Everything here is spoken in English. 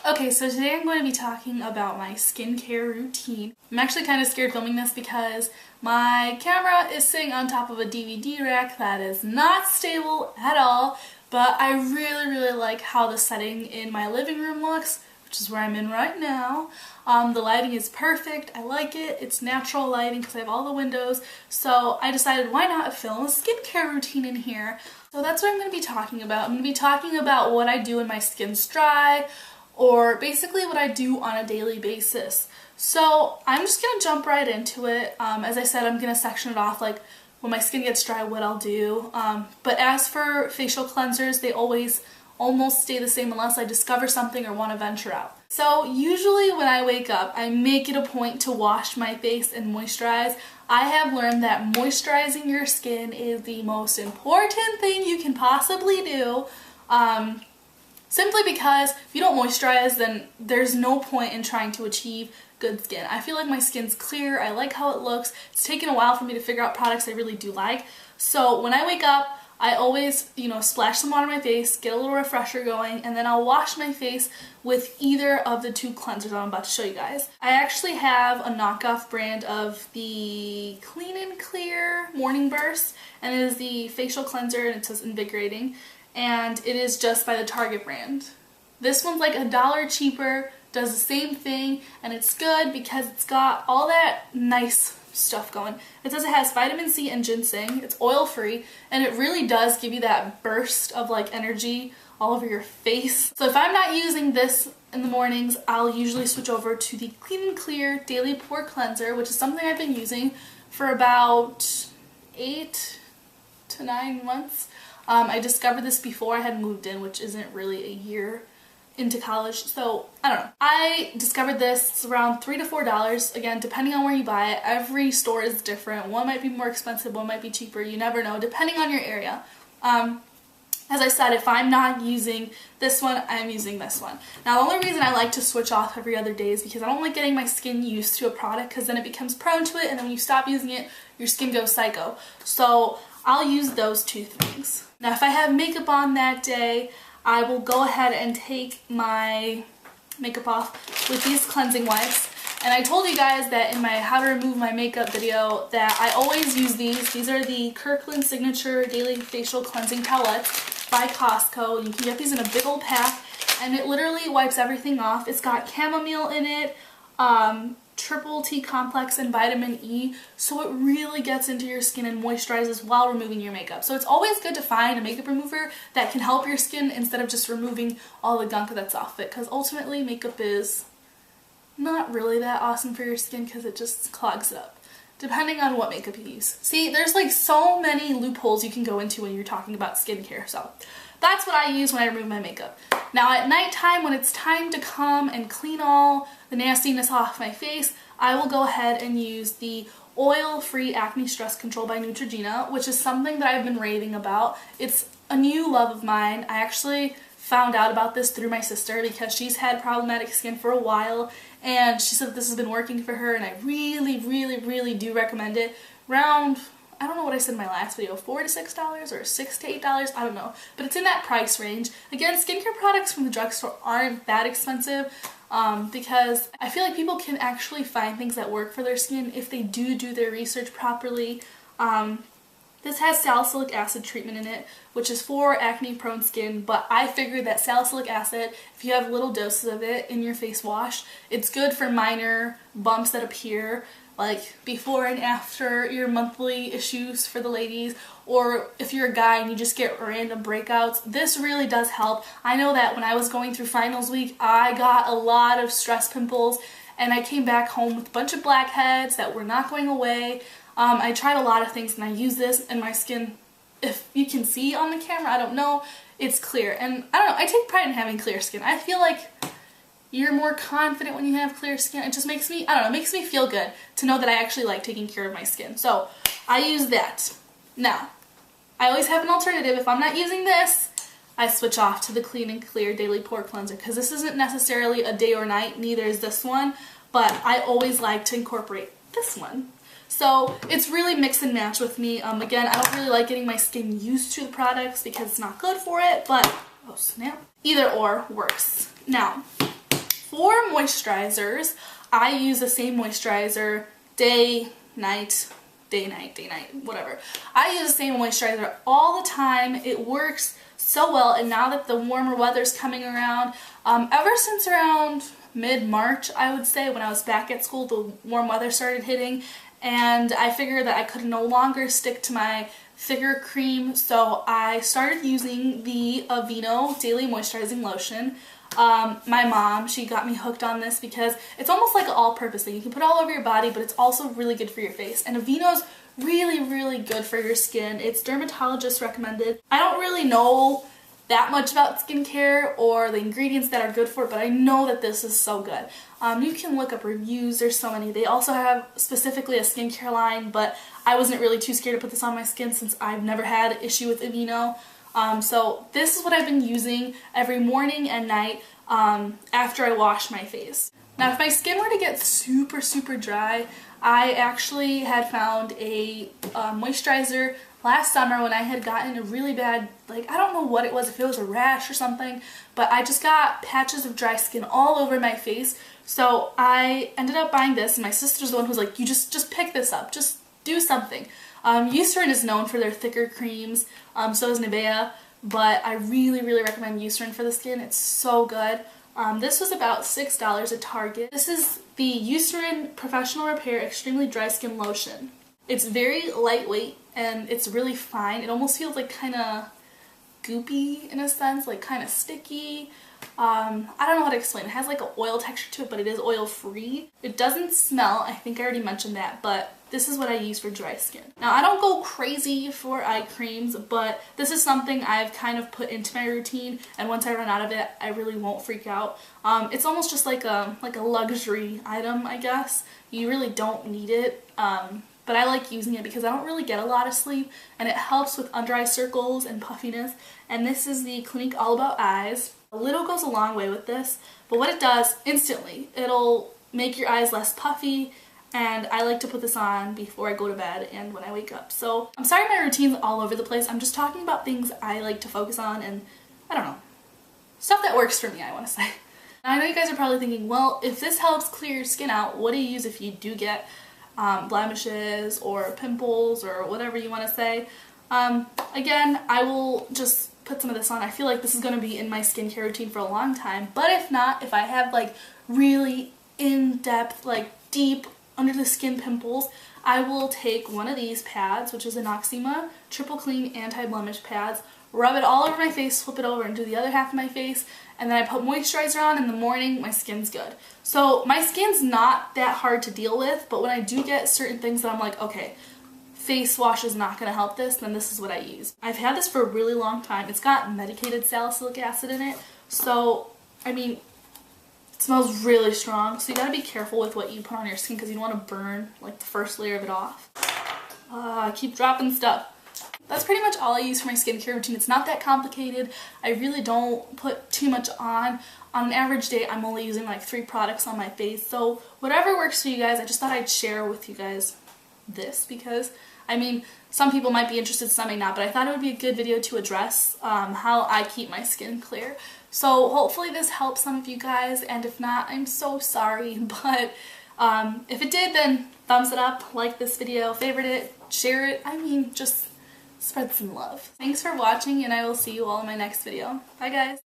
Okay, so today I'm going to be talking about my skincare routine. I'm actually kind of scared filming this because my camera is sitting on top of a DVD rack that is not stable at all, but I really like how the setting in my living room looks, which is where I'm in right now. The lighting is perfect. I like it. It's natural lighting because I have all the windows. So I decided why not film a skincare routine in here. So that's what I'm going to be talking about. I'm going to be talking about what I do when my skin's dry, or basically what I do on a daily basis. So I'm just going to jump right into it. As I said, I'm going to section it off, like when my skin gets dry, what I'll do. But as for facial cleansers, they always almost stay the same unless I discover something or want to venture out. So usually when I wake up, I make it a point to wash my face and moisturize. I have learned that moisturizing your skin is the most important thing you can possibly do. Simply because if you don't moisturize, then there's no point in trying to achieve good skin. I feel like my skin's clear. I like how it looks. It's taken a while for me to figure out products I really do like. So when I wake up, I always, splash some water on my face, get a little refresher going, and then I'll wash my face with either of the two cleansers I'm about to show you guys. I actually have a knockoff brand of the Clean and Clear Morning Burst, and it is the facial cleanser, and it says invigorating. And it is just by the Target brand. This one's like $1 cheaper, does the same thing, and it's good because it's got all that nice stuff going. It says it has vitamin C and ginseng, it's oil free, and it really does give you that burst of like energy all over your face. So if I'm not using this in the mornings, I'll usually switch over to the Clean and Clear Daily Pore Cleanser, which is something I've been using for about 8 to 9 months. I discovered this before I had moved in, which isn't really a year into college, so I don't know. I discovered this. It's around $3 to $4. Again, depending on where you buy it. Every store is different. One might be more expensive, one might be cheaper. You never know, depending on your area. As I said, if I'm not using this one, I'm using this one. Now, the only reason I like to switch off every other day is because I don't like getting my skin used to a product, because then it becomes prone to it, and then when you stop using it, your skin goes psycho. So I'll use those two things. Now, if I have makeup on that day, I will go ahead and take my makeup off with these cleansing wipes. And I told you guys that in my how to remove my makeup video that I always use these. These are the Kirkland Signature Daily Facial Cleansing Towelettes by Costco. You can get these in a big old pack, and it literally wipes everything off. It's got chamomile in it, triple T complex, and vitamin E, so it really gets into your skin and moisturizes while removing your makeup. So it's always good to find a makeup remover that can help your skin instead of just removing all the gunk that's off it, because ultimately makeup is not really that awesome for your skin because it just clogs it up, depending on what makeup you use. See, there's like so many loopholes you can go into when you're talking about skincare, so that's what I use when I remove my makeup. Now at nighttime, when it's time to come and clean all the nastiness off my face, I will go ahead and use the oil-free acne stress control by Neutrogena, which is something that I've been raving about. It's a new love of mine. I actually found out about this through my sister because she's had problematic skin for a while, and she said that this has been working for her, and I really do recommend it. Around, I don't know what I said in my last video, $4 to $6 or $6 to $8, I don't know, but it's in that price range. Again, skincare products from the drugstore aren't that expensive because I feel like people can actually find things that work for their skin if they do their research properly. This has salicylic acid treatment in it, which is for acne-prone skin, but I figured that salicylic acid, if you have little doses of it in your face wash, it's good for minor bumps that appear, like before and after your monthly issues for the ladies, or if you're a guy and you just get random breakouts. This really does help. I know that when I was going through finals week, I got a lot of stress pimples, and I came back home with a bunch of blackheads that were not going away. I tried a lot of things, and I use this, and my skin, if you can see on the camera, I don't know, it's clear. And I don't know, I take pride in having clear skin. I feel like you're more confident when you have clear skin. It just makes me, I don't know, it makes me feel good to know that I actually like taking care of my skin. So I use that. Now, I always have an alternative. If I'm not using this, I switch off to the Clean and Clear Daily Pore Cleanser, because this isn't necessarily a day or night, neither is this one, but I always like to incorporate this one. So it's really mix and match with me. Again, I don't really like getting my skin used to the products because it's not good for it, but oh snap, either or works. Now, for moisturizers, I use the same moisturizer day, night, whatever. I use the same moisturizer all the time. It works so well, and now that the warmer weather's coming around, ever since around mid-March, I would say, when I was back at school, the warm weather started hitting, and I figured that I could no longer stick to my thicker cream, so I started using the Aveeno Daily Moisturizing Lotion. My mom, she got me hooked on this because it's almost like an all-purpose thing. You can put it all over your body, but it's also really good for your face. And Aveeno's really, really good for your skin. It's dermatologist recommended. I don't really know that much about skincare or the ingredients that are good for it, but I know that this is so good. You can look up reviews, there's so many. They also have specifically a skincare line, but I wasn't really too scared to put this on my skin since I've never had an issue with Aveeno. So this is what I've been using every morning and night after I wash my face. Now if my skin were to get super, super dry, I actually had found a moisturizer last summer when I had gotten a really bad, like, I don't know what it was, if it was a rash or something, but I just got patches of dry skin all over my face. So I ended up buying this, and my sister's the one who's like, you just pick this up, just do something. Eucerin is known for their thicker creams, so is Nivea, but I really, really recommend Eucerin for the skin. It's so good. This was about $6 at Target. This is the Eucerin Professional Repair Extremely Dry Skin Lotion. It's very lightweight and it's really fine. It almost feels like kind of goopy in a sense, like kind of sticky. I don't know how to explain. It has like an oil texture to it, but it is oil free. It doesn't smell. I think I already mentioned that, but this is what I use for dry skin. Now I don't go crazy for eye creams, but this is something I've kind of put into my routine, and once I run out of it, I really won't freak out. It's almost just like a luxury item, I guess. You really don't need it. But I like using it because I don't really get a lot of sleep, and it helps with under eye circles and puffiness. And this is the Clinique All About Eyes. A little goes a long way with this, but what it does instantly, it'll make your eyes less puffy, and I like to put this on before I go to bed and when I wake up. So I'm sorry my routine's all over the place. I'm just talking about things I like to focus on, and I don't know, stuff that works for me, I want to say. Now I know you guys are probably thinking, well, if this helps clear your skin out, what do you use if you do get blemishes or pimples or whatever you want to say? Again, I will just put some of this on. I feel like this is going to be in my skincare routine for a long time, but if not, if I have like really in-depth, like deep under the skin pimples, I will take one of these pads, which is a Noxzema Triple Clean Anti-Blemish pads, rub it all over my face, flip it over and do the other half of my face, and then I put moisturizer on in the morning. My skin's good. So my skin's not that hard to deal with, but when I do get certain things that I'm like, okay, face wash is not going to help this, then this is what I use. I've had this for a really long time. It's got medicated salicylic acid in it, so I mean, it smells really strong, so you gotta be careful with what you put on your skin because you don't want to burn like the first layer of it off. I keep dropping stuff. That's pretty much all I use for my skincare routine. It's not that complicated. I really don't put too much on. On an average day, I'm only using like 3 products on my face, so whatever works for you guys. I just thought I'd share with you guys this because, I mean, some people might be interested, some may not, but I thought it would be a good video to address how I keep my skin clear. So hopefully this helps some of you guys, and if not, I'm so sorry, but if it did, then thumbs it up, like this video, favorite it, share it. I mean, just spread some love. Thanks for watching, and I will see you all in my next video. Bye guys!